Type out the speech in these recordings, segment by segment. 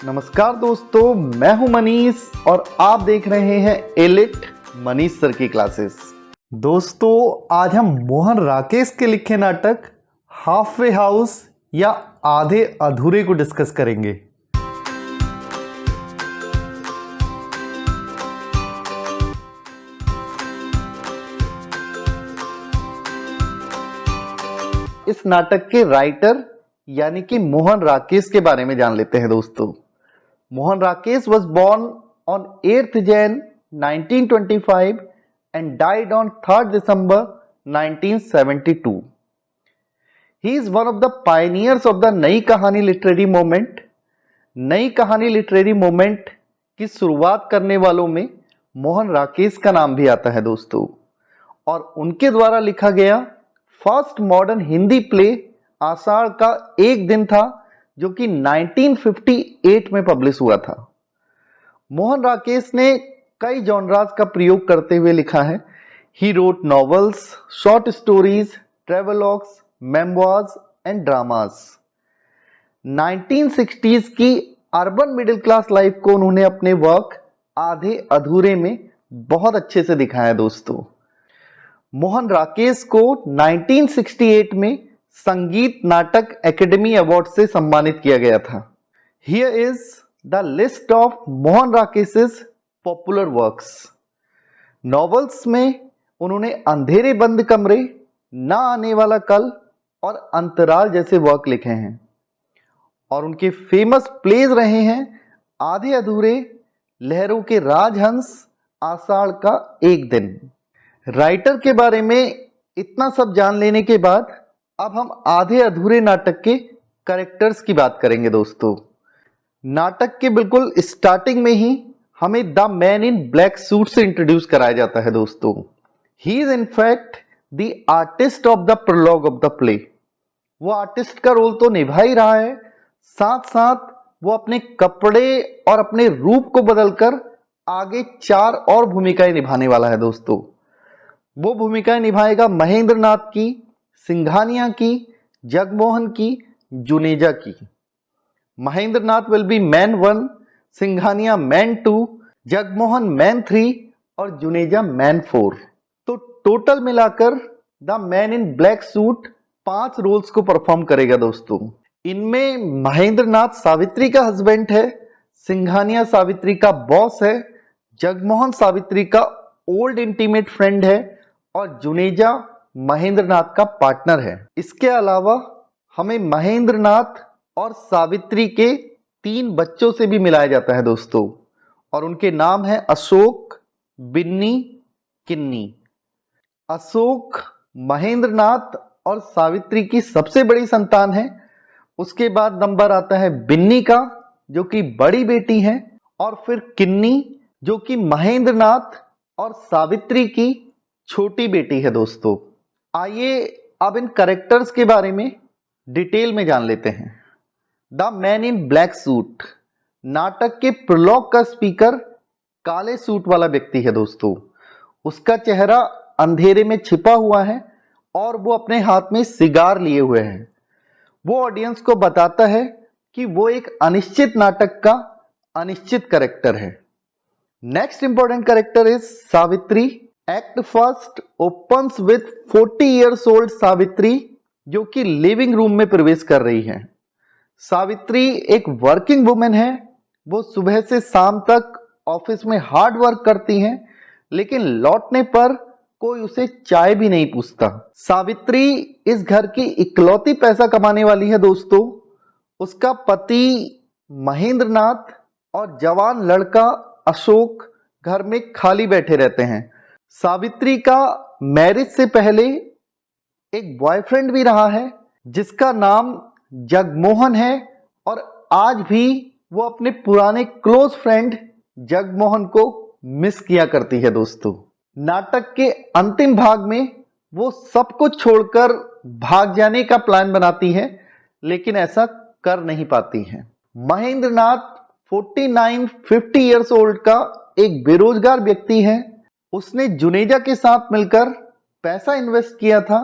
नमस्कार दोस्तों, मैं हूं मनीष और आप देख रहे हैं एलिट मनीष सर की क्लासेस। दोस्तों, आज हम मोहन राकेश के लिखे नाटक हाफ वे हाउस या आधे अधूरे को डिस्कस करेंगे। इस नाटक के राइटर यानी कि मोहन राकेश के बारे में जान लेते हैं दोस्तों। Mohan Rakesh was born on 8th Jan 1925 and died on 3rd December 1972. He is one of the pioneers of the नई कहानी लिटरेरी मूवमेंट। नई कहानी लिटरेरी मूवमेंट की शुरुआत करने वालों में मोहन राकेश का नाम भी आता है दोस्तों, और उनके द्वारा लिखा गया first modern Hindi play Ashadh ka Ek दिन था, जो कि 1958 में पब्लिश हुआ था। मोहन राकेश ने कई जॉनरास का प्रयोग करते हुए लिखा है। He wrote novels, short stories, travelogues, memoirs and dramas. 1960s की अर्बन मिडिल क्लास लाइफ को उन्होंने अपने वर्क आधे अधूरे में बहुत अच्छे से दिखाया दोस्तों। मोहन राकेश को 1968 में संगीत नाटक एकेडमी अवार्ड से सम्मानित किया गया था। Here is the list of Mohan Rakesh's popular works. Novels में उन्होंने अंधेरे बंद कमरे, ना आने वाला कल और अंतराल जैसे वर्क लिखे हैं, और उनके फेमस प्लेज रहे हैं आधे अधूरे, लहरों के राजहंस, आषाढ़ का एक दिन। राइटर के बारे में इतना सब जान लेने के बाद अब हम आधे अधूरे नाटक के कैरेक्टर्स की बात करेंगे दोस्तों। नाटक के बिल्कुल स्टार्टिंग में ही हमें the man in black suit से इंट्रोड्यूस कराया जाता है दोस्तों। He is in fact the artist of the prologue of the play. वो आर्टिस्ट का रोल तो निभा ही रहा है, साथ साथ वो अपने कपड़े और अपने रूप को बदलकर आगे 4 और भूमिकाएं निभाने वाला है दोस्तों। वो भूमिकाएं निभाएगा महेंद्र नाथ की, सिंघानिया की, जगमोहन की, जुनेजा की। Mahendra Nath will be man 1, Singhania man 2, Jagmohan man 3 और जुनेजा मैन 4। तो टोटल मिलाकर the man in black suit 5 roles को परफॉर्म करेगा दोस्तों। इनमें महेंद्र नाथ सावित्री का हस्बैंड है, सिंघानिया सावित्री का बॉस है, जगमोहन सावित्री का ओल्ड इंटीमेट फ्रेंड है और जुनेजा महेंद्र नाथ का पार्टनर है। इसके अलावा हमें महेंद्र नाथ और सावित्री के 3 बच्चों से भी मिलाया जाता है दोस्तों, और उनके नाम है अशोक, बिन्नी, किन्नी। अशोक महेंद्र नाथ और सावित्री की सबसे बड़ी संतान है। उसके बाद नंबर आता है बिन्नी का, जो कि बड़ी बेटी है, और फिर किन्नी, जो कि महेंद्र नाथ और सावित्री की छोटी बेटी है दोस्तों। आइए अब इन कैरेक्टर्स के बारे में डिटेल में जान लेते हैं। The man in black suit नाटक के प्रोलॉग का स्पीकर काले सूट वाला व्यक्ति है दोस्तों। उसका चेहरा अंधेरे में छिपा हुआ है और वो अपने हाथ में सिगार लिए हुए है। वो ऑडियंस को बताता है कि वो एक अनिश्चित नाटक का अनिश्चित कैरेक्टर है। Next important character is Savitri. Act first opens with 40 years old Savitri, जो कि लिविंग रूम में प्रवेश कर रही है। सावित्री एक वर्किंग वुमेन है। वो सुबह से शाम तक ऑफिस में हार्ड वर्क करती हैं, लेकिन लौटने पर कोई उसे चाय भी नहीं पूछता। सावित्री इस घर की इकलौती पैसा कमाने वाली है दोस्तों। उसका पति महेंद्र नाथ और जवान लड़का अशोक घर में खाली बैठे रहते हैं। सावित्री का मैरिज से पहले एक बॉयफ्रेंड भी रहा है, जिसका नाम जगमोहन है, और आज भी वो अपने पुराने क्लोज फ्रेंड जगमोहन को मिस किया करती है दोस्तों। नाटक के अंतिम भाग में वो सब कुछ छोड़कर भाग जाने का प्लान बनाती है, लेकिन ऐसा कर नहीं पाती है। महेंद्र नाथ 49-50 years old का एक बेरोजगार व्यक्ति है। उसने जुनेजा के साथ मिलकर पैसा इन्वेस्ट किया था,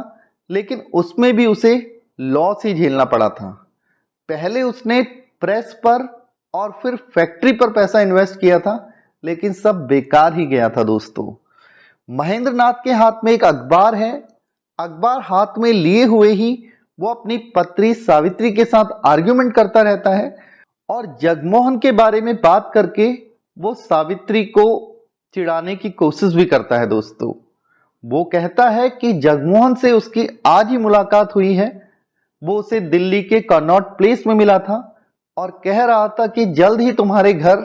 लेकिन उसमें भी उसे लॉस ही झेलना पड़ा था। पहले उसने प्रेस पर और फिर फैक्ट्री पर पैसा इन्वेस्ट किया था, लेकिन सब बेकार ही गया था दोस्तों। महेंद्र नाथ के हाथ में एक अखबार है। अखबार हाथ में लिए हुए ही वो अपनी पत्नी सावित्री के साथ आर्ग्यूमेंट करता रहता है और जगमोहन के बारे में बात करके वो सावित्री को चिढ़ाने की कोशिश भी करता है दोस्तों। वो कहता है कि जगमोहन से उसकी आज ही मुलाकात हुई है। वो उसे दिल्ली के कनॉट प्लेस में मिला था और कह रहा था कि जल्द ही तुम्हारे घर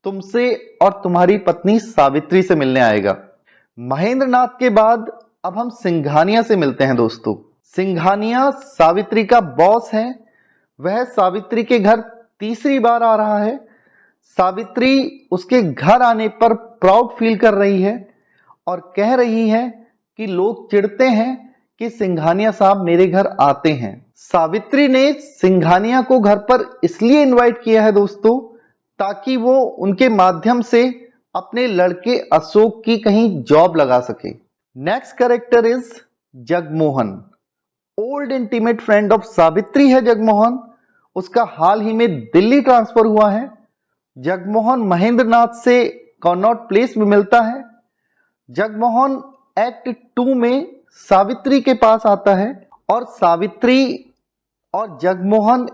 तुमसे और तुम्हारी पत्नी सावित्री से मिलने आएगा। महेंद्र नाथ के बाद अब हम सिंघानिया से मिलते हैं दोस्तों। सिंघानिया सावित्री का बॉस है। वह सावित्री के घर तीसरी बार आ रहा है। सावित्री उसके घर आने पर प्राउड फील कर रही है और कह रही है कि लोग चिढ़ते हैं कि सिंघानिया साहब मेरे घर आते हैं। सावित्री ने सिंघानिया को घर पर इसलिए इनवाइट किया है दोस्तों, ताकि वो उनके माध्यम से अपने लड़के अशोक की कहीं जॉब लगा सके। Next character is Jagmohan. Old intimate friend of Savitri है जगमोहन। उसका हाल ही में दिल्ली ट्रांसफर हुआ है। जगमोहन महेंद्र नाथ से कनॉट प्लेस में मिलता है। जगमोहन एक्ट 2 में सावित्री के पास आता है और सावित्री और जगमोहन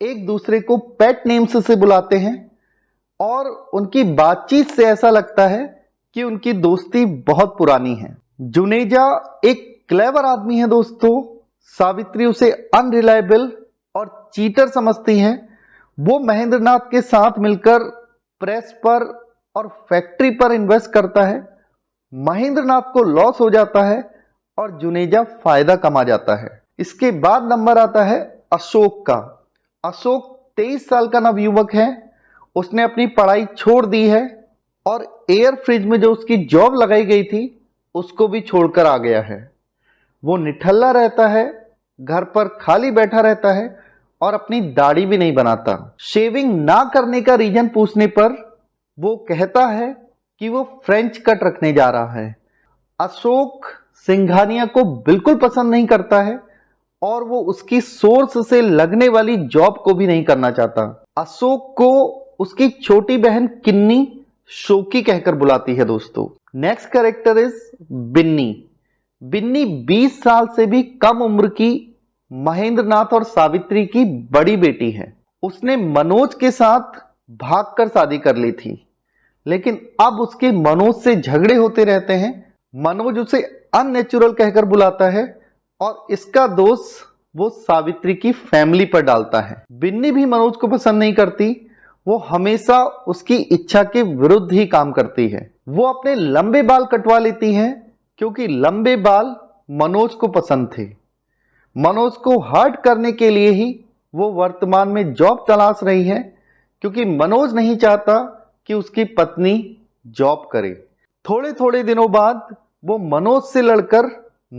एक दूसरे को पेट नेम्स से बुलाते हैं और उनकी बातचीत से ऐसा लगता है कि उनकी दोस्ती बहुत पुरानी है। जुनेजा एक क्लेवर आदमी है दोस्तों। सावित्री उसे अनरिलायबल और चीटर समझती है। वो महेंद्र नाथ के साथ मिलकर प्रेस पर और फैक्ट्री पर इन्वेस्ट करता है। महेंद्र नाथ को लॉस हो जाता है और जुनेजा फायदा कमा जाता है। इसके बाद नंबर आता है अशोक का। अशोक 23 साल का नवयुवक है। उसने अपनी पढ़ाई छोड़ दी है और एयर फ्रिज में जो उसकी जॉब लगाई गई थी उसको भी छोड़कर आ गया है। वो निठल्ला रहता है, घर पर खाली बैठा रहता है और अपनी दाढ़ी भी नहीं बनाता। शेविंग ना करने का रीजन पूछने पर वो कहता है कि वो फ्रेंच कट रखने जा रहा है। अशोक सिंघानिया को बिल्कुल पसंद नहीं करता है और वो उसकी सोर्स से लगने वाली जॉब को भी नहीं करना चाहता। अशोक को उसकी छोटी बहन किन्नी शोकी कहकर बुलाती है दोस्तों। Next character is Binni. Binni 20 साल से भी कम उम्र की महेंद्र नाथ और सावित्री की बड़ी बेटी है। उसने मनोज के साथ भागकर शादी कर ली थी, लेकिन अब उसके मनोज से झगड़े होते रहते हैं। मनोज उसे अननेचुरल कहकर बुलाता है और इसका दोष वो सावित्री की फैमिली पर डालता है। बिन्नी भी मनोज को पसंद नहीं करती। वो हमेशा उसकी इच्छा के विरुद्ध ही काम करती है। वो अपने लंबे बाल कटवा लेती है क्योंकि लंबे बाल मनोज को पसंद थे। मनोज को हर्ट करने के लिए ही वो वर्तमान में जॉब तलाश रही है, क्योंकि मनोज नहीं चाहता कि उसकी पत्नी जॉब करे। थोड़े थोड़े दिनों बाद वो मनोज से लड़कर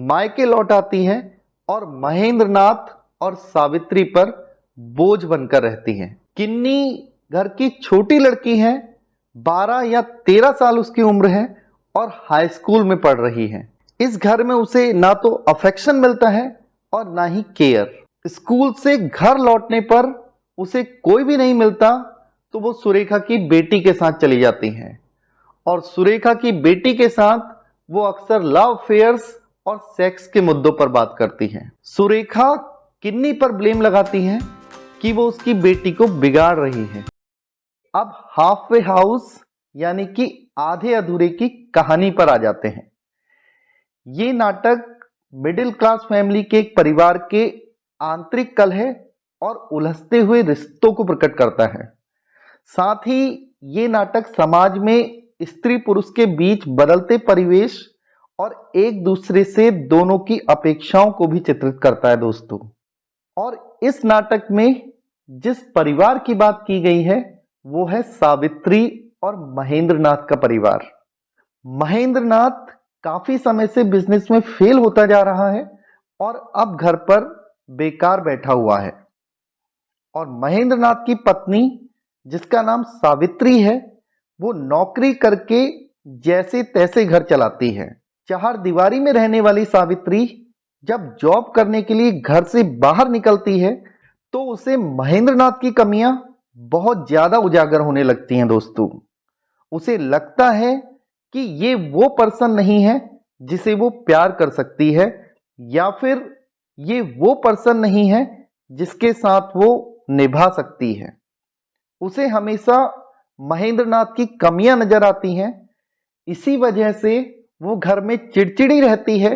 मायके लौट आती है और महेंद्र नाथ और सावित्री पर बोझ बनकर रहती है। किन्नी घर की छोटी लड़की है। 12 या 13 साल उसकी उम्र है और हाई स्कूल में पढ़ रही है। इस घर में उसे ना तो अफेक्शन मिलता है और ना ही केयर। स्कूल से घर लौटने पर उसे कोई भी नहीं मिलता तो वो सुरेखा की बेटी के साथ चली जाती है और सुरेखा की बेटी के साथ वो अक्सर लव अफेयर्स और सेक्स के मुद्दों पर बात करती है। सुरेखा किन्नी पर ब्लेम लगाती है कि वो उसकी बेटी को बिगाड़ रही है। अब हाफ वे हाउस यानी कि आधे अधूरे की कहानी पर आ जाते हैं। ये नाटक मिडिल क्लास फैमिली के एक परिवार के आंतरिक कलह और उलझते हुए रिश्तों को प्रकट करता है। साथ ही ये नाटक समाज में स्त्री पुरुष के बीच बदलते परिवेश और एक दूसरे से दोनों की अपेक्षाओं को भी चित्रित करता है दोस्तों। और इस नाटक में जिस परिवार की बात की गई है वो है सावित्री और महेंद्र नाथ का परिवार। महेंद्र नाथ काफी समय से बिजनेस में फेल होता जा रहा है और अब घर पर बेकार बैठा हुआ है। और महेंद्र नाथ की पत्नी, जिसका नाम सावित्री है, वो नौकरी करके जैसे तैसे घर चलाती है। चार दीवारी में रहने वाली सावित्री जब जॉब करने के लिए घर से बाहर निकलती है तो उसे महेंद्र नाथ की कमियां बहुत ज्यादा उजागर होने लगती हैं दोस्तों। उसे लगता है कि ये वो पर्सन नहीं है जिसे वो प्यार कर सकती है, या फिर ये वो पर्सन नहीं है जिसके साथ वो निभा सकती है। उसे हमेशा महेंद्र नाथ की कमियां नजर आती हैं। इसी वजह से वो घर में चिड़चिड़ी रहती है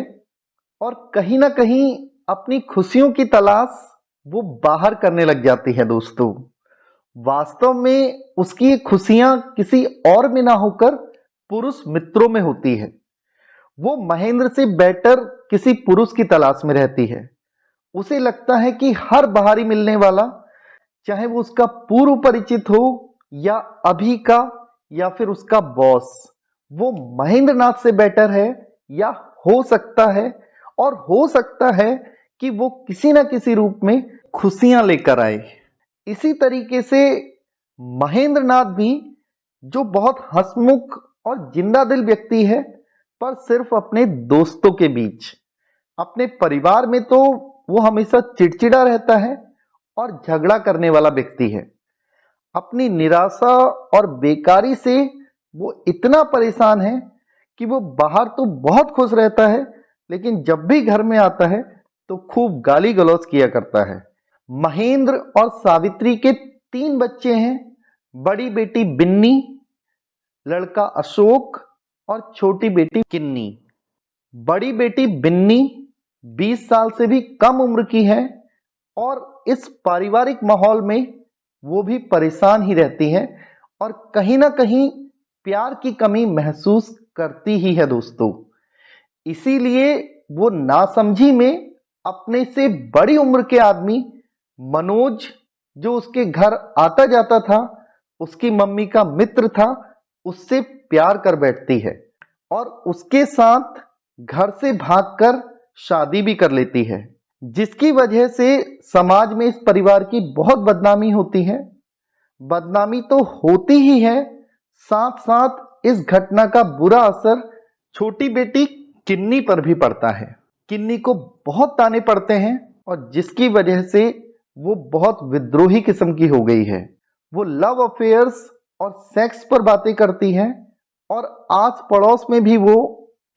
और कहीं ना कहीं अपनी खुशियों की तलाश वो बाहर करने लग जाती है दोस्तों। वास्तव में उसकी ये खुशियां किसी और में ना होकर पुरुष मित्रों में होती है। वो महेंद्र से बेटर किसी पुरुष की तलाश में रहती है। उसे लगता है कि हर बाहरी मिलने वाला, चाहे वो उसका पूर्व परिचित हो या अभी का या फिर उसका बॉस, वो महेंद्र नाथ से बेटर है, या हो सकता है, और हो सकता है कि वो किसी ना किसी रूप में खुशियां लेकर आए। इसी तरीके से महेंद्र नाथ भी, जो बहुत हंसमुख और जिंदा दिल व्यक्ति है, पर सिर्फ अपने दोस्तों के बीच, अपने परिवार में तो वो हमेशा चिड़चिड़ा रहता है और झगड़ा करने वाला व्यक्ति है। अपनी निराशा और बेकारी से वो इतना परेशान है कि वो बाहर तो बहुत खुश रहता है, लेकिन जब भी घर में आता है तो खूब गाली गलौज किया करता है। महेंद्र और सावित्री के 3 बच्चे हैं। बड़ी बेटी बिन्नी, लड़का अशोक और छोटी बेटी किन्नी। बड़ी बेटी बिन्नी 20 साल से भी कम उम्र की है और इस पारिवारिक माहौल में वो भी परेशान ही रहती है और कहीं ना कहीं प्यार की कमी महसूस करती ही है दोस्तों। इसीलिए वो नासमझी में अपने से बड़ी उम्र के आदमी मनोज, जो उसके घर आता जाता था, उसकी मम्मी का मित्र था, उससे प्यार कर बैठती है और उसके साथ घर से भागकर शादी भी कर लेती है, जिसकी वजह से समाज में इस परिवार की बहुत बदनामी होती है। बदनामी तो होती ही है, साथ साथ इस घटना का बुरा असर छोटी बेटी किन्नी पर भी पड़ता है। किन्नी को बहुत ताने पड़ते हैं और जिसकी वजह से वो बहुत विद्रोही किस्म की हो गई है। वो लव अफेयर्स और सेक्स पर बातें करती है और आस पड़ोस में भी वो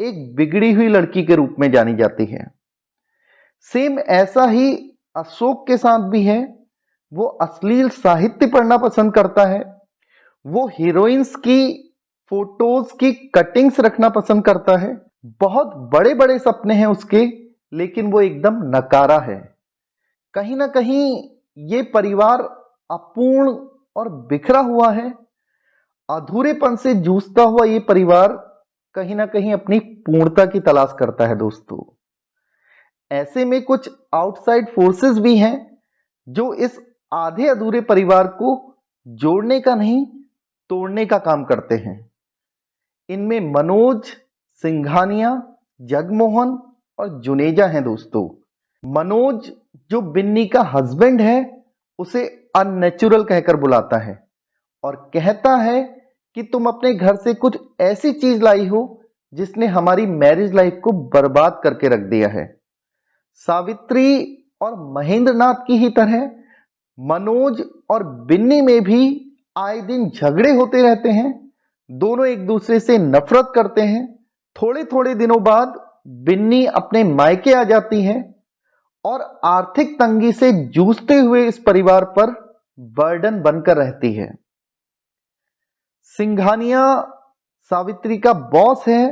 एक बिगड़ी हुई लड़की के रूप में जानी जाती है। सेम ऐसा ही अशोक के साथ भी है। वो अश्लील साहित्य पढ़ना पसंद करता है। वो हीरोइंस की फोटोज की कटिंग्स रखना पसंद करता है। बहुत बड़े बड़े सपने हैं उसके, लेकिन वो एकदम नकारा है। कहीं ना कहीं ये परिवार अपूर्ण और बिखरा हुआ है। अधूरेपन से जूझता हुआ ये परिवार कहीं ना कहीं अपनी पूर्णता की तलाश करता है दोस्तों। ऐसे में कुछ आउटसाइड फोर्सेस भी हैं जो इस आधे अधूरे परिवार को जोड़ने का नहीं, तोड़ने का काम करते हैं। इनमें मनोज, सिंघानिया, जगमोहन और जुनेजा हैं दोस्तों। मनोज, जो बिन्नी का हस्बैंड है, उसे अननेचुरल कहकर बुलाता है और कहता है कि तुम अपने घर से कुछ ऐसी चीज लाई हो जिसने हमारी मैरिज लाइफ को बर्बाद करके रख दिया है। सावित्री और महेंद्र नाथ की ही तरह मनोज और बिन्नी में भी आए दिन झगड़े होते रहते हैं। दोनों एक दूसरे से नफरत करते हैं। थोड़े थोड़े दिनों बाद बिन्नी अपने मायके आ जाती है और आर्थिक तंगी से जूझते हुए इस परिवार पर बर्डन बनकर रहती है। सिंघानिया सावित्री का बॉस है।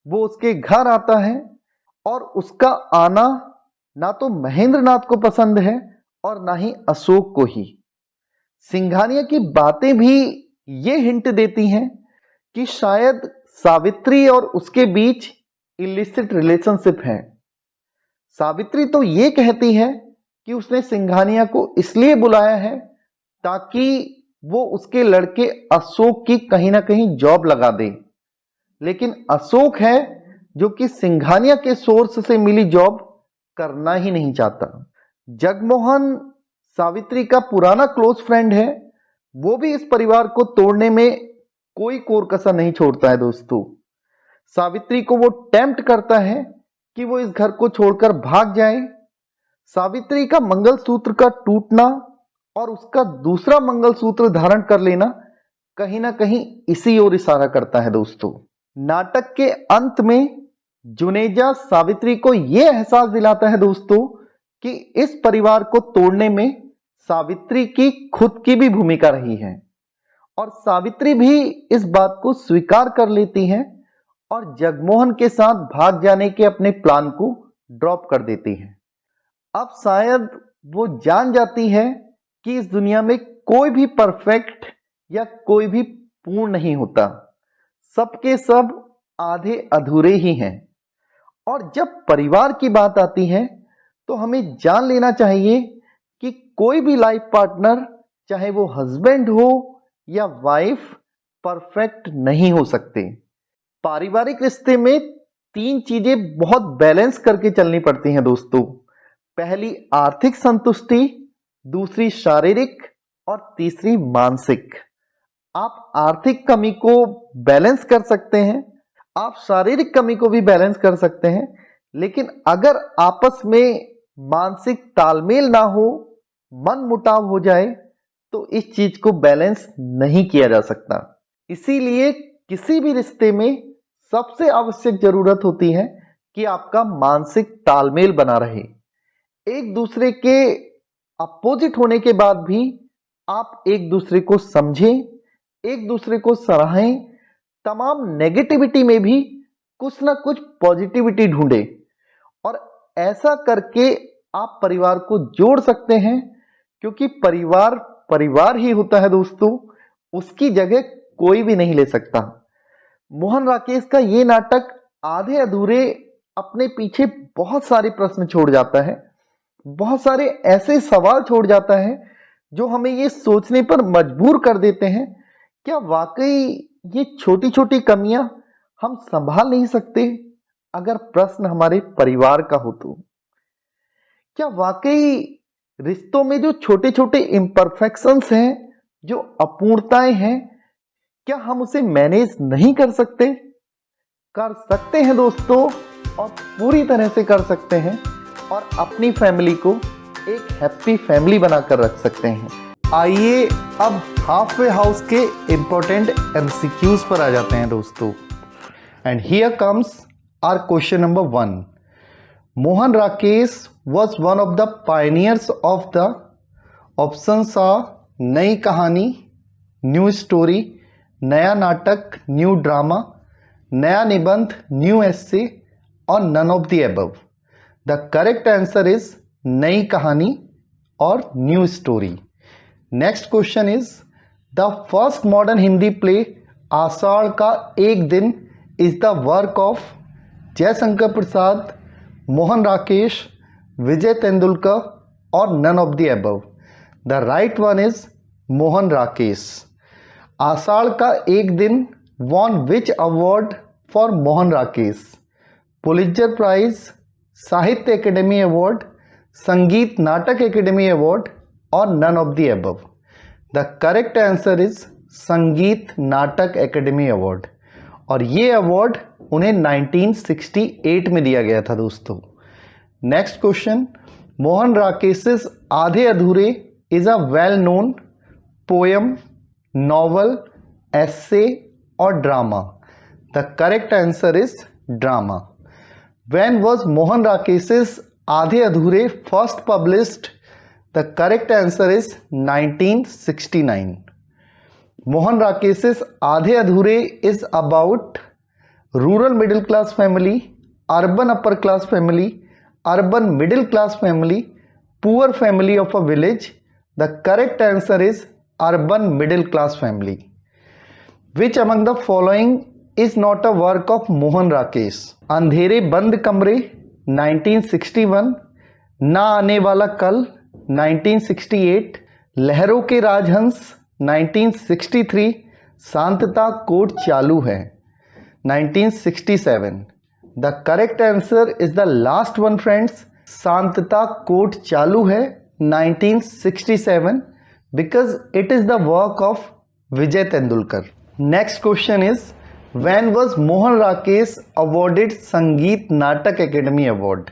वो उसके घर आता है और उसका आना ना तो महेंद्र नाथ को पसंद है और ना ही अशोक को ही। सिंघानिया की बातें भी ये हिंट देती हैं कि शायद सावित्री और उसके बीच इलिसिट रिलेशनशिप है। सावित्री तो ये कहती है कि उसने सिंघानिया को इसलिए बुलाया है ताकि वो उसके लड़के अशोक की कहीं ना कहीं जॉब लगा दे, लेकिन अशोक है जो कि सिंघानिया के सोर्स से मिली जॉब करना ही नहीं चाहता। जगमोहन सावित्री का पुराना क्लोज फ्रेंड है। वो भी इस परिवार को तोड़ने में कोई कोर कसर नहीं छोड़ता है दोस्तों। सावित्री को वो टेम्प्ट करता है कि वो इस घर को छोड़कर भाग जाए। सावित्री का मंगलसूत्र का टूटना और उसका दूसरा मंगलसूत्र धारण कर लेना कहीं ना कहीं इसी ओर इशारा करता है दोस्तों। नाटक के अंत में जुनेजा सावित्री को यह एहसास दिलाता है दोस्तों कि इस परिवार को तोड़ने में सावित्री की खुद की भी भूमिका रही है, और सावित्री भी इस बात को स्वीकार कर लेती हैं और जगमोहन के साथ भाग जाने के अपने प्लान को ड्रॉप कर देती हैं। अब शायद वो जान जाती है कि इस दुनिया में कोई भी परफेक्ट या कोई भी पूर्ण नहीं होता, सबके सब आधे अधूरे ही हैं। और जब परिवार की बात आती है तो हमें जान लेना चाहिए कि कोई भी लाइफ पार्टनर, चाहे वो हस्बैंड हो या वाइफ, परफेक्ट नहीं हो सकते। पारिवारिक रिश्ते में तीन चीजें बहुत बैलेंस करके चलनी पड़ती हैं दोस्तों। पहली आर्थिक संतुष्टि, दूसरी शारीरिक और तीसरी मानसिक। आप आर्थिक कमी को बैलेंस कर सकते हैं, आप शारीरिक कमी को भी बैलेंस कर सकते हैं, लेकिन अगर आपस में मानसिक तालमेल ना हो, मन मुटाव हो जाए, तो इस चीज को बैलेंस नहीं किया जा सकता। इसीलिए किसी भी रिश्ते में सबसे आवश्यक जरूरत होती है कि आपका मानसिक तालमेल बना रहे। एक दूसरे के अपोजिट होने के बाद भी आप एक दूसरे को समझें, एक दूसरे को सराहें, तमाम नेगेटिविटी में भी कुछ ना कुछ पॉजिटिविटी ढूंढें, और ऐसा करके आप परिवार को जोड़ सकते हैं, क्योंकि परिवार परिवार ही होता है दोस्तों, उसकी जगह कोई भी नहीं ले सकता। मोहन राकेश का ये नाटक आधे अधूरे अपने पीछे बहुत सारे प्रश्न छोड़ जाता है, बहुत सारे ऐसे सवाल छोड़ जाता है जो हमें ये सोचने पर मजबूर कर देते हैं, क्या वाकई ये छोटी छोटी कमियां हम संभाल नहीं सकते अगर प्रश्न हमारे परिवार का हो तो? क्या वाकई रिश्तों में जो छोटे छोटे इम्परफेक्शंस हैं, जो अपूर्णताएं हैं, क्या हम उसे मैनेज नहीं कर सकते? कर सकते हैं दोस्तों, और पूरी तरह से कर सकते हैं, और अपनी फैमिली को एक हैप्पी फैमिली बनाकर रख सकते हैं। आइए अब हाफवे हाउस के इंपॉर्टेंट एमसीक्यूज पर आ जाते हैं दोस्तों। And here comes our question number 1। Mohan Rakesh was one of the pioneers of the options are नई कहानी, न्यू स्टोरी, नया नाटक, न्यू ड्रामा, नया निबंध, न्यू एस्से, और none of the above. The correct answer is Nai Kahani और new story. Next question is the first modern Hindi play Ashadh ka Ek Din is the work of Jaishankar Prasad, Mohan Rakesh, Vijay Tendulkar, और none of the above. The right one is Mohan Rakesh. Ashadh ka Ek Din won which award for Mohan Rakesh? Pulitzer prize, Sahitya Akademi award, Sangeet Natak Akademi award, और none of the above. The correct answer is Sangeet Natak Akademi award, और ये award उन्हें 1968 में दिया गया था दोस्तों। Next question, Mohan Rakesh's Aadhe Adhure is a well known poem, novel, essay और drama? The correct answer is drama. When was Mohan Rakesh's Aadhe Adhure first published? The correct answer is 1969। Mohan Rakesh's Aadhe Adhure is about rural middle class family, urban upper class family, urban middle class family, poor family of a village? The correct answer is urban middle class family. Which among the following is not a work of Mohan Rakesh? अंधेरे बंद कमरे 1961, ना आने वाला कल 1968, लहरों के राजहंस 1963, शांतता कोर्ट चालू है 1967. The correct answer is the last one friends. शांतता कोर्ट चालू है 1967 because it is the work of Vijay Tendulkar. Next question is when was Mohan Rakesh awarded Sangeet Natak Academy Award?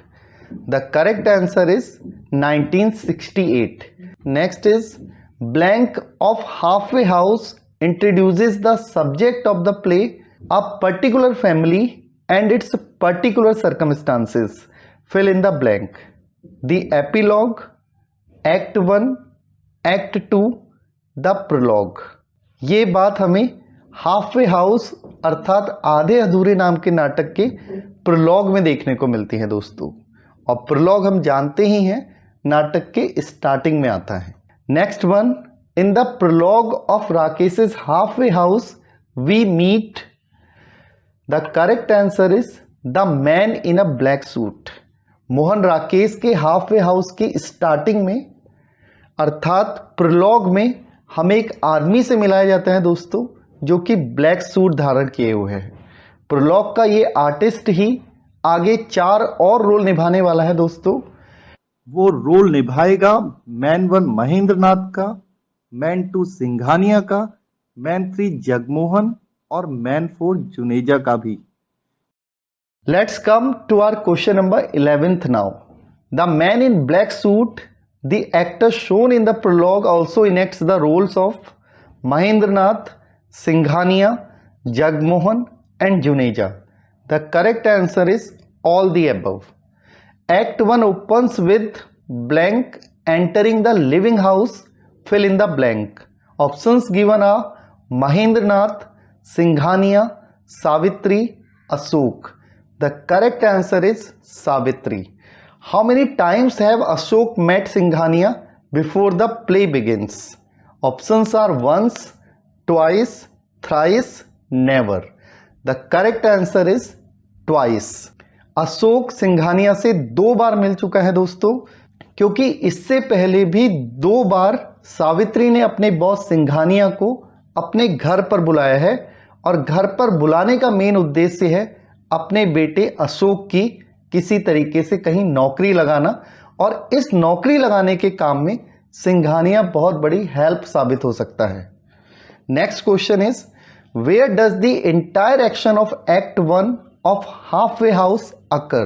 The correct answer is 1968. Next is blank of halfway house introduces the subject of the play, a particular family and its particular circumstances. Fill in the blank. The epilogue, act 1, act 2, the prologue. ये बात हमें halfway house अर्थात आधे अधूरे नाम के नाटक के प्रोलॉग में देखने को मिलती है दोस्तों। और प्रोलॉग हम जानते ही हैं नाटक के स्टार्टिंग में आता है। Next one, in the prologue of Rakesh's halfway house we meet, the correct answer is the man in a black suit. Mohan Rakesh के हाफवे हाउस की स्टार्टिंग में अर्थात प्रोलॉग में हमें एक आदमी से मिलाया जाता है दोस्तों, जो कि ब्लैक सूट धारण किए हुए है। प्रोलॉग का ये आर्टिस्ट ही आगे 4 और रोल निभाने वाला है दोस्तों। वो रोल निभाएगा मैन 1 महेंद्र नाथ का, मैन 2 सिंघानिया का, मैन 3 जगमोहन और मैन 4 जुनेजा का भी। Let's come to our question number 11th now. The man in black suit, the actor shown in the prologue also enacts the roles of Mahendra Nath, Singhania, Jagmohan and Juneja. The correct answer is all the above. Act 1 opens with blank entering the living house. Fill in the blank. Options given are Mahendranath, Singhania, Savitri, Ashok. The correct answer is Savitri. How many times have Ashok met Singhania before the play begins? Options are once, twice, thrice, never. The correct answer is twice. Ashok Singhania से 2 बार मिल चुका है दोस्तों, क्योंकि इससे पहले भी 2 बार सावित्री ने अपने बॉस सिंघानिया को अपने घर पर बुलाया है। और घर पर बुलाने का मेन उद्देश्य है अपने बेटे अशोक की किसी तरीके से कहीं नौकरी लगाना, और इस नौकरी लगाने के काम में सिंघानिया बहुत बड़ी हेल्प साबित हो सकता है। Next question is, where does the entire action of act 1 of halfway house occur?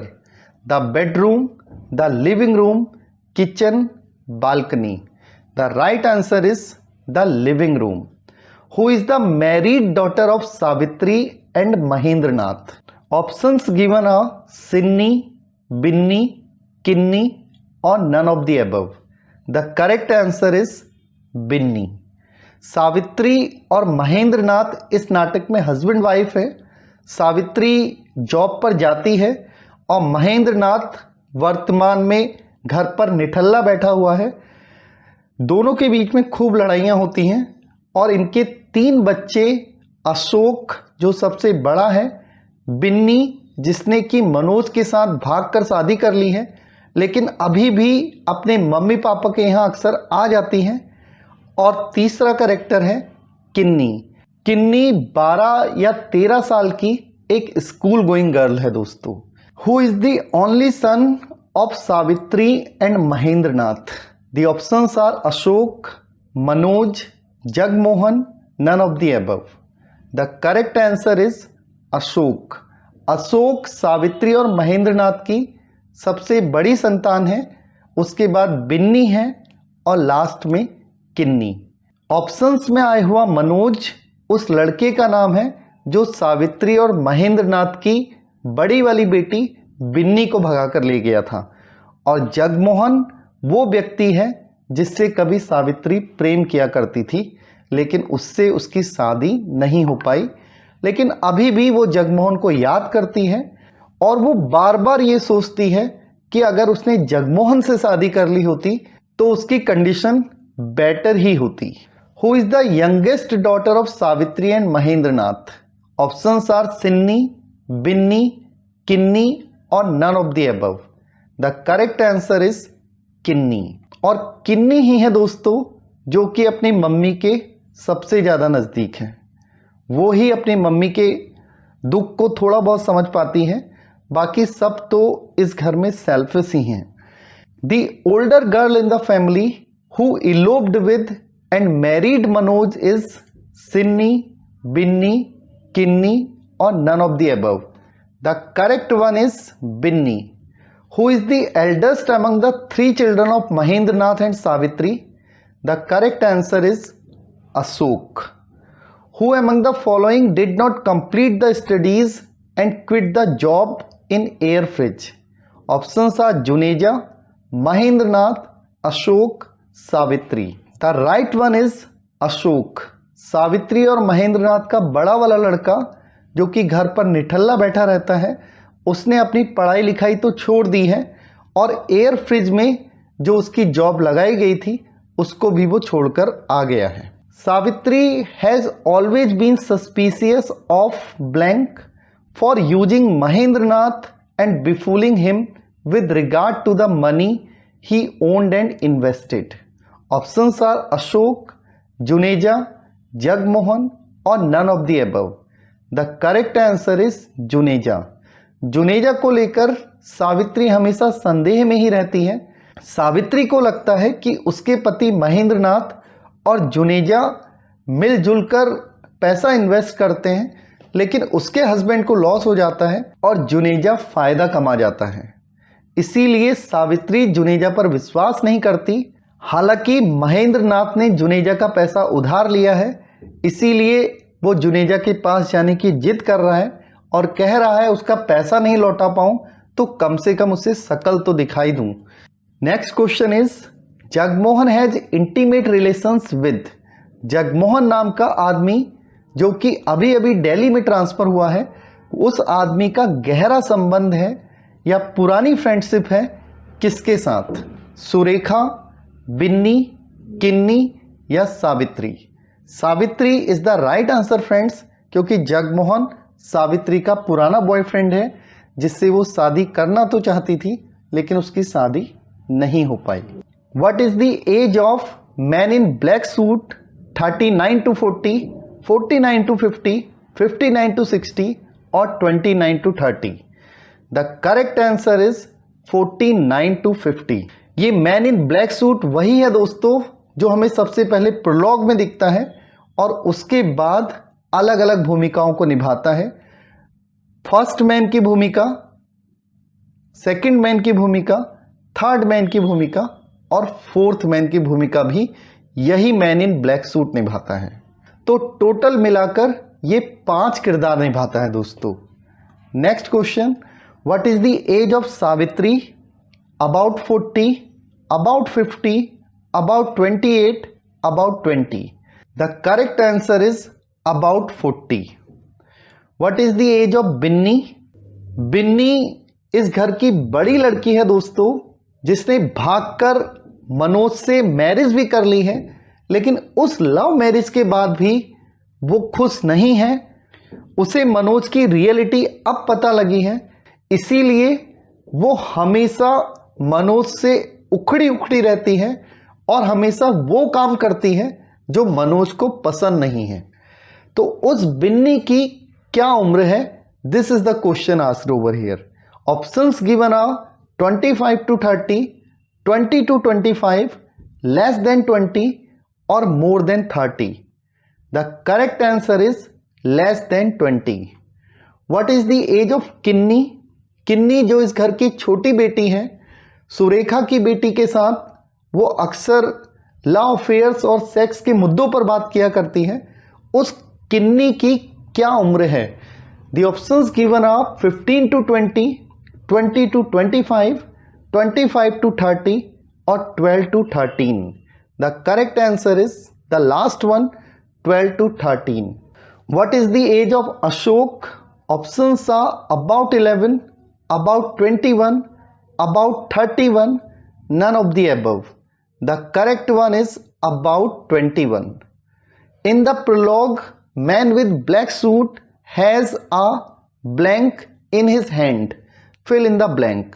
The bedroom, the living room, kitchen, balcony. The right answer is the living room. Who is the married daughter of Savitri and Mahendranath? Options given are Sinni, Binni, Kinni or none of the above. The correct answer is Binni. Savitri और महेंद्रनाथ इस नाटक में husband wife है। Savitri job पर जाती है और महेंद्रनाथ वर्तमान में घर पर निठल्ला बैठा हुआ है। दोनों के बीच में खूब लड़ाइयाँ होती हैं और इनके 3 बच्चे, अशोक जो सबसे बड़ा है, बिन्नी जिसने कि मनोज के साथ भागकर शादी कर ली है लेकिन अभी भी अपने मम्मी पापा के यहाँ अक्सर आ जाती हैं, और तीसरा कैरेक्टर है किन्नी। किन्नी 12 या 13 साल की एक स्कूल गोइंग गर्ल है दोस्तों। Who is the only son of Savitri and Mahendranath? The options are Ashok, Manoj, Jagmohan, none of the above. The correct answer is Ashok. Ashok Savitri और महेंद्रनाथ की सबसे बड़ी संतान है, उसके बाद बिन्नी है और लास्ट में किन्नी। ऑप्शंस में आया हुआ मनोज उस लड़के का नाम है जो सावित्री और महेंद्रनाथ की बड़ी वाली बेटी बिन्नी को भगाकर ले गया था, और जगमोहन वो व्यक्ति है जिससे कभी सावित्री प्रेम किया करती थी लेकिन उससे उसकी शादी नहीं हो पाई। लेकिन अभी भी वो जगमोहन को याद करती है और वो बार बार ये सोचती है कि अगर उसने जगमोहन से शादी कर ली होती तो उसकी कंडीशन बेटर ही होती। Who is the youngest daughter of Savitri and Mahendranath? Options are Sinni, Binni, Kinni और none of the above. The correct answer is Kinni. और किन्नी ही है दोस्तों जो कि अपनी मम्मी के सबसे ज़्यादा नज़दीक है। वो ही अपनी मम्मी के दुख को थोड़ा बहुत समझ पाती है, बाकी सब तो इस घर में सेल्फिश ही हैं। The older girl in the family who eloped with and married Manoj is Sinni, Binni, Kinni or none of the above. The correct one is Binni. Who is the eldest among the 3 children of Mahendranath and Savitri? The correct answer is Ashok. Who among the following did not complete the studies and quit the job in air fridge? Options are Juneja, Mahendranath, Ashok, Savitri. The right one is Ashok. Savitri और महेंद्रनाथ का बड़ा वाला लड़का जो कि घर पर निठल्ला बैठा रहता है, उसने अपनी पढ़ाई लिखाई तो छोड़ दी है और एयर फ्रिज में जो उसकी जॉब लगाई गई थी उसको भी वो छोड़कर आ गया है. Savitri has always been suspicious of blank for using Mahendranath and befooling him with regard to the money he owned and invested. Options are Ashok, Juneja, Jagmohan or none of the above. The correct answer is Juneja. Juneja को लेकर सावित्री हमेशा संदेह में ही रहती है. सावित्री को लगता है कि उसके पति महेंद्रनाथ और जुनेजा मिलजुल कर पैसा इन्वेस्ट करते हैं, लेकिन उसके हस्बैंड को लॉस हो जाता है और जुनेजा फायदा कमा जाता है. इसीलिए सावित्री जुनेजा पर विश्वास नहीं करती. हालांकि महेंद्रनाथ ने जुनेजा का पैसा उधार लिया है, इसीलिए वो जुनेजा के पास जाने की जिद कर रहा है और कह रहा है उसका पैसा नहीं लौटा पाऊं तो कम से कम उसे शकल तो दिखाई दूं. Next question is Jagmohan has intimate relations with. Jagmohan नाम का आदमी जो कि अभी अभी दिल्ली में ट्रांसफर हुआ है, उस आदमी का गहरा संबंध है या पुरानी फ्रेंडशिप है किसके साथ? सुरेखा, बिन्नी, किन्नी या Savitri? Savitri is the right answer friends, क्योंकि जगमोहन सावित्री का पुराना बॉयफ्रेंड है जिससे वो शादी करना तो चाहती थी लेकिन उसकी शादी नहीं हो पाई. What is the age of man in black suit 39 to 40, 49 to 50, 59 to 60 और 29 to 30? The correct answer is 49 to 50. ये मैन इन ब्लैक सूट वही है दोस्तों जो हमें सबसे पहले प्रोलॉग में दिखता है और उसके बाद अलग अलग भूमिकाओं को निभाता है. फर्स्ट मैन की भूमिका, सेकंड मैन की भूमिका, थर्ड मैन की भूमिका और फोर्थ मैन की भूमिका भी यही मैन इन ब्लैक सूट निभाता है. तो टोटल मिलाकर ये 5 किरदार निभाता है दोस्तों. Next question, what is the age of Savitri? About 40, about 50, about 28, about 20? The correct answer is about 40. What is the age of Binni? Binni इस घर की बड़ी लड़की है दोस्तों जिसने भागकर मनोज से मैरिज भी कर ली है, लेकिन उस लव मैरिज के बाद भी वो खुश नहीं है. उसे मनोज की रियलिटी अब पता लगी है, इसीलिए वो हमेशा मनोज से उखड़ी उखड़ी रहती है और हमेशा वो काम करती है जो मनोज को पसंद नहीं है. तो उस बिन्नी की क्या उम्र है? This is the question asked over here. Options given are 25 to 30, 20 to 25, less than 20 or more than 30. The correct answer is less than 20. What is the age of किन्नी? किन्नी जो इस घर की छोटी बेटी है, सुरेखा की बेटी के साथ वो अक्सर लव अफेयर्स और सेक्स के मुद्दों पर बात किया करती है. उस किन्नी की क्या उम्र है? The options given are 15 to 20, 20 to 25, 25 to 30 or 12 to 13. The correct answer is the last one, 12 to 13. What is the age of Ashok? Options are about 11, about 21, about 31, none of the above. The correct one is about 21. In the prologue, man with black suit has a blank in his hand. Fill in the blank.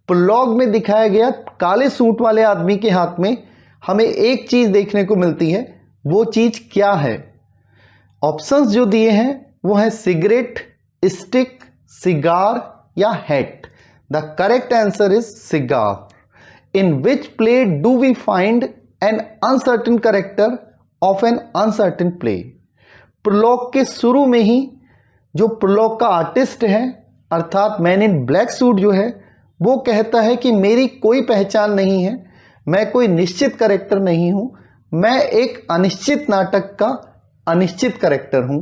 Prologue में दिखाया गया काले suit वाले आदमी के हाथ में हमें एक चीज देखने को मिलती है. वो चीज क्या है? ऑप्शंस जो दिए हैं वो है सिगरेट, स्टिक, सिगार या hat. The correct answer is cigar. In which play do we find an uncertain character of an uncertain play? Prologue के शुरू में ही जो प्रोलॉग का आर्टिस्ट है अर्थात मैन इन ब्लैक सूट जो है वो कहता है कि मेरी कोई पहचान नहीं है, मैं कोई निश्चित करेक्टर नहीं हूं, मैं एक अनिश्चित नाटक का अनिश्चित कैरेक्टर हूं।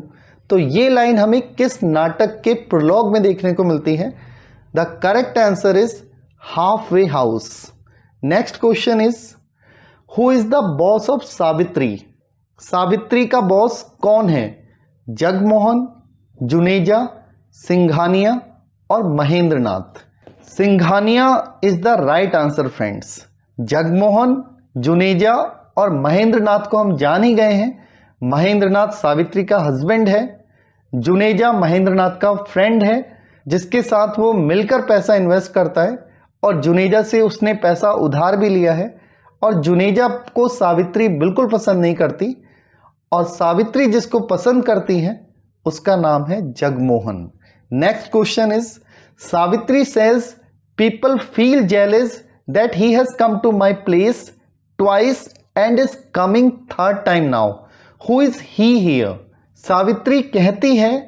तो ये लाइन हमें किस नाटक के प्रोलॉग में देखने को मिलती है? The correct answer is half way house. Next question is who is the boss of Savitri? Savitri का बॉस कौन है? जगमोहन, जुनेजा, सिंघानिया और Mahendranath. Singhania is the right answer friends. Jagmohan, Juneja और महेंद्रनाथ को हम जान ही गए हैं। महेंद्रनाथ सावित्री का हस्बैंड है। जुनेजा महेंद्रनाथ का फ्रेंड है जिसके साथ वो मिलकर पैसा इन्वेस्ट करता है और जुनेजा से उसने पैसा उधार भी लिया है। और जुनेजा को सावित्री बिल्कुल पसंद नहीं करती और सावित्री जिसको पसंद करती है उसका नाम है Jagmohan. Next question is Savitri says people feel jealous that he has come to my place twice and is coming third time now. Who is he here? Savitri कहती है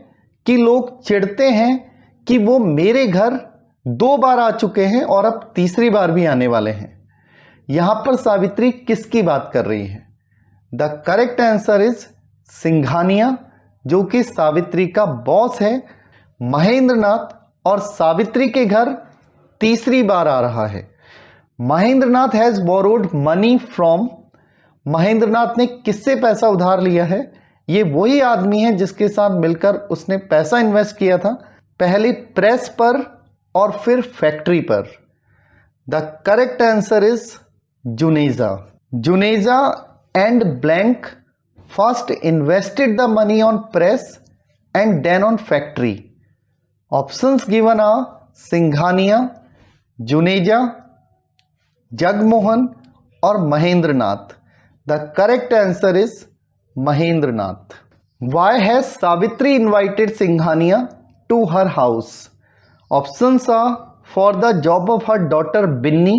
कि लोग चिढ़ते हैं कि वो मेरे घर 2 बार आ चुके हैं और अब तीसरी बार भी आने वाले हैं। यहां पर सावित्री किसकी बात कर रही है? The correct answer is Singhania, जो कि सावित्री का बॉस है। महेंद्रनाथ और सावित्री के घर तीसरी बार आ रहा है। Mahendranath has borrowed money from. Mahendranath ने किससे पैसा उधार लिया है? ये वही आदमी है जिसके साथ मिलकर उसने पैसा इन्वेस्ट किया था, पहले प्रेस पर और फिर फैक्ट्री पर। The correct answer is Juneja. Juneja and blank first invested the money on press and then on factory. Options given are Singhania, Juneja, Jagmohan और Mahendranath. The correct answer is Mahendranath. Why has Savitri invited Singhania to her house? Options are for the job of her daughter Binni,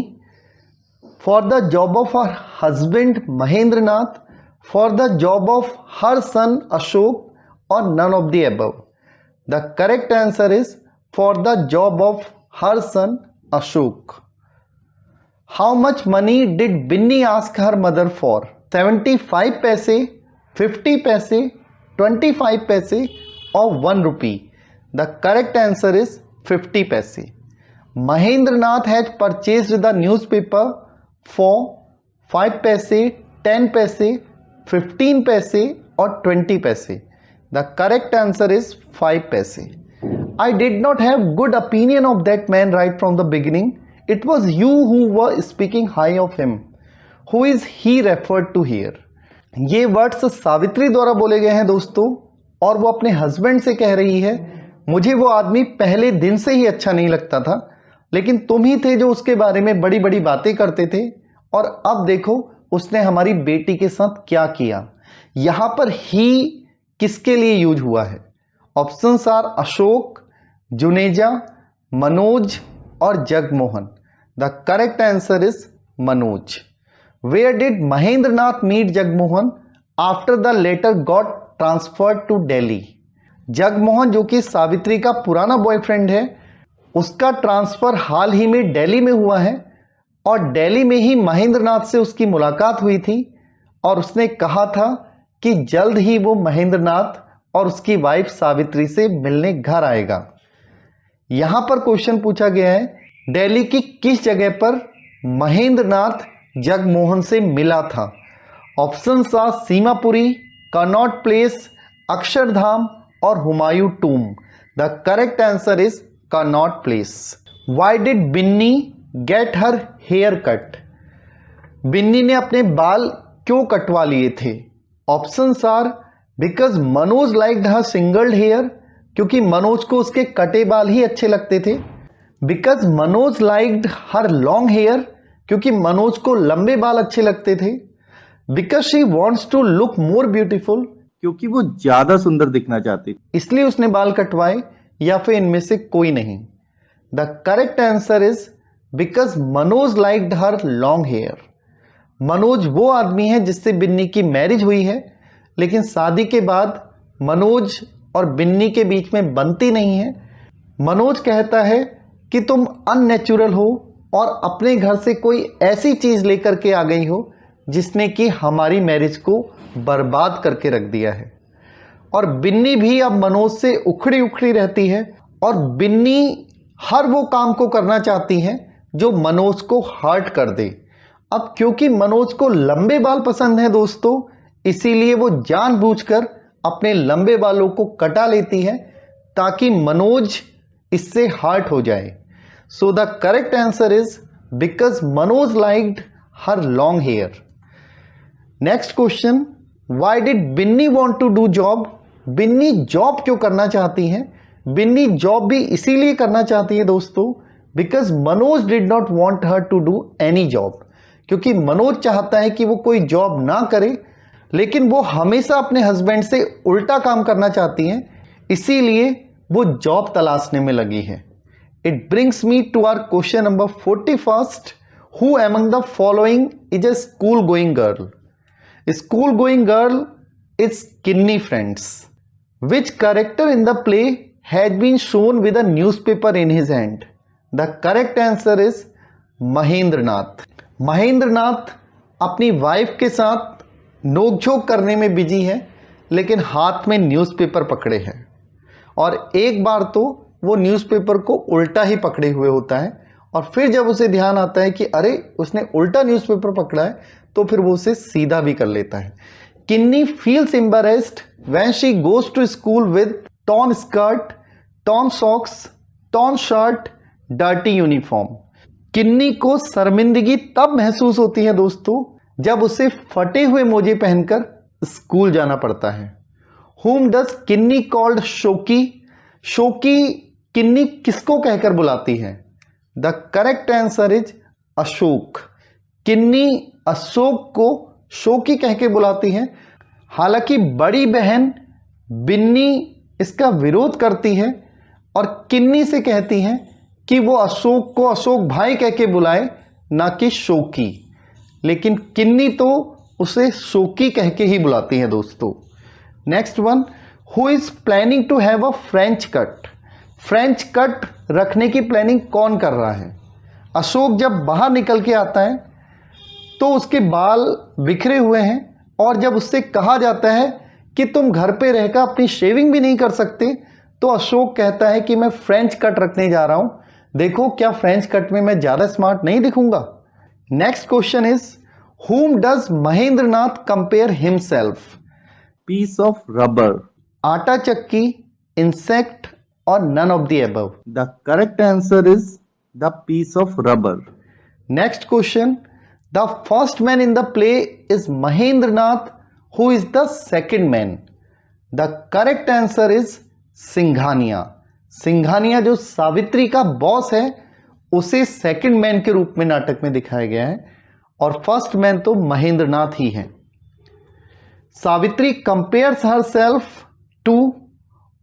for the job of her husband Mahendranath, for the job of her son Ashok, or none of the above. The correct answer is for the job of her son Ashok. How much money did Binni ask her mother for? 75 पैसे, 50 पैसे, 25 पैसे और 1 rupee. The correct answer is 50 पैसे. Mahendranath had purchased the newspaper for 5 पैसे, 10 पैसे, 15 पैसे और 20 पैसे. The correct answer is 5 पैसे. I did not have good opinion of that man right from the beginning. It was you who were speaking high of him. Who is he referred to here? ये words Savitri द्वारा बोले गए हैं दोस्तों, और वो अपने हस्बैंड से कह रही है मुझे वो आदमी पहले दिन से ही अच्छा नहीं लगता था, लेकिन तुम ही थे जो उसके बारे में बड़ी बड़ी बातें करते थे, और अब देखो उसने हमारी बेटी के साथ क्या किया। यहां पर ही किसके लिए यूज हुआ है? ऑप्शंस आर अशोक, जुनेजा, मनोज और Jagmohan. The correct answer is Manoj. Where did Mahendranath meet Jagmohan after the latter got transferred to Delhi? Jagmohan जो कि सावित्री का पुराना बॉयफ्रेंड है, उसका ट्रांसफर हाल ही में दिल्ली में हुआ है और दिल्ली में ही महेंद्रनाथ से उसकी मुलाकात हुई थी और उसने कहा था कि जल्द ही वो महेंद्रनाथ और उसकी वाइफ सावित्री से मिलने घर आएगा। यहां पर क्वेश्चन पूछा गया है दिल्ली की किस जगह पर महेंद्रनाथ जगमोहन से मिला था। ऑप्शंस आर सीमापुरी, कनॉट प्लेस, अक्षरधाम और Humayun tomb. The correct answer is Connaught Place. Why did Binni get her hair cut? Binni ने अपने बाल क्यों कटवा लिए थे? Options are because Manoj liked her singled hair, क्योंकि मनोज को उसके कटे बाल ही अच्छे लगते थे। Because Manoj liked her long hair, क्योंकि मनोज को लंबे बाल अच्छे लगते थे। Because she wants to look more beautiful, क्योंकि वो ज्यादा सुंदर दिखना चाहती, इसलिए उसने बाल कटवाए, या फिर इनमें से कोई नहीं। The correct answer is because Manoj liked her long hair. Manoj वो आदमी है जिससे बिन्नी की मैरिज हुई है, लेकिन शादी के बाद मनोज और बिन्नी के बीच में बनती नहीं है। मनोज कहता है कि तुम अननेचुरल हो और अपने घर से कोई ऐसी चीज लेकर के आ गई हो जिसने कि हमारी मैरिज को बर्बाद करके रख दिया है। और बिन्नी भी अब मनोज से उखड़ी उखड़ी रहती है और बिन्नी हर वो काम को करना चाहती है जो मनोज को हर्ट कर दे। अब क्योंकि मनोज को लंबे बाल पसंद है दोस्तों, इसीलिए वो जानबूझकर अपने लंबे बालों को कटा लेती है ताकि मनोज इससे हर्ट हो जाए। So the correct answer is because Manoj liked her long hair. Next question, why did Binni want to do job? Binni job क्यों करना चाहती है? बिन्नी जॉब भी इसीलिए करना चाहती है दोस्तों because Manoj did not want her to do any job. क्योंकि मनोज चाहता है कि वो कोई जॉब ना करे, लेकिन वो हमेशा अपने हस्बैंड से उल्टा काम करना चाहती हैं, इसीलिए वो जॉब तलाशने में लगी है। It brings me to our question number 41। Who among the following is a school going girl? School going girl is Kinni friends. Which character in the play has been shown with a newspaper in his hand? The correct answer is Mahendranath. Mahendranath अपनी wife के साथ नोकझोंक करने में busy है, लेकिन हाथ में न्यूज़पेपर पकड़े हैं। और एक बार तो वो न्यूज़पेपर को उल्टा ही पकड़े हुए होता है, और फिर जब उसे ध्यान आता है कि अरे उसने उल्टा न्यूज़पेपर पकड़ा है, तो फिर वो उसे सीधा भी कर लेता है। Kinni feels embarrassed when she goes to school with torn skirt, torn socks, torn shirt, dirty uniform. Kinni को शर्मिंदगी तब महसूस होती है दोस्तों जब उसे फटे हुए मोजे पहनकर स्कूल जाना पड़ता है। Whom does Kinni called Shoki? Shoki Kinni किसको कहकर बुलाती है? The correct answer is Ashok. Kinni Ashok को शोकी कह के बुलाती है। हालांकि बड़ी बहन बिन्नी इसका विरोध करती है और किन्नी से कहती है कि वो अशोक को अशोक भाई कह के बुलाए, ना कि शोकी। लेकिन किन्नी तो उसे शोकी कह के ही बुलाती है दोस्तों। Next one, who is planning to have a French cut? French cut रखने की प्लानिंग कौन कर रहा है? अशोक जब बाहर निकल के आता है तो उसके बाल बिखरे हुए हैं, और जब उससे कहा जाता है कि तुम घर पे रहकर अपनी शेविंग भी नहीं कर सकते, तो अशोक कहता है कि मैं फ्रेंच कट रखने जा रहा हूं। देखो क्या फ्रेंच कट में मैं ज्यादा स्मार्ट नहीं दिखूंगा? Next question is, whom does Mahendranath compare himself? Piece of rubber, आटा चक्की, इंसेक्ट और none of the above? The correct answer is the piece of rubber. Next question, the first man in the play is Mahendranath, who is the second man? The correct answer is Singhania. Singhania जो सावित्री का boss है, उसे second man के रूप में नाटक में दिखाया गया है, और फर्स्ट मैन तो महेंद्रनाथ ही है। Savitri compares herself to,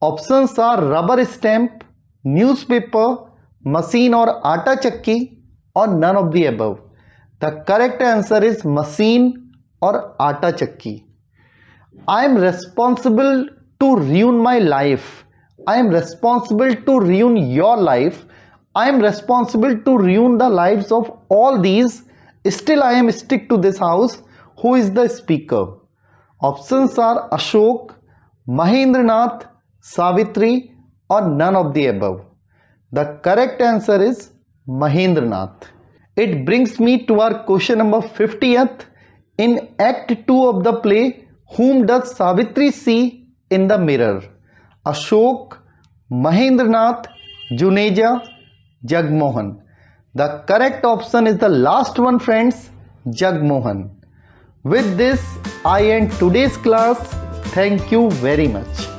options are rubber stamp, newspaper, machine और आटा चक्की, और none of the above. The correct answer is machine और atta chakki. I am responsible to ruin my life. I am responsible to ruin your life. I am responsible to ruin the lives of all these. Still I am stick to this house. Who is the speaker? Options are Ashok, Mahendranath, Savitri, or none of the above. The correct answer is Mahendranath. It brings me to our question number 50th. In Act 2 of the play, whom does Savitri see in the mirror? Ashok, Mahendranath, Juneja, Jagmohan. The correct option is the last one, friends, Jagmohan. With this, I end today's class. Thank you very much.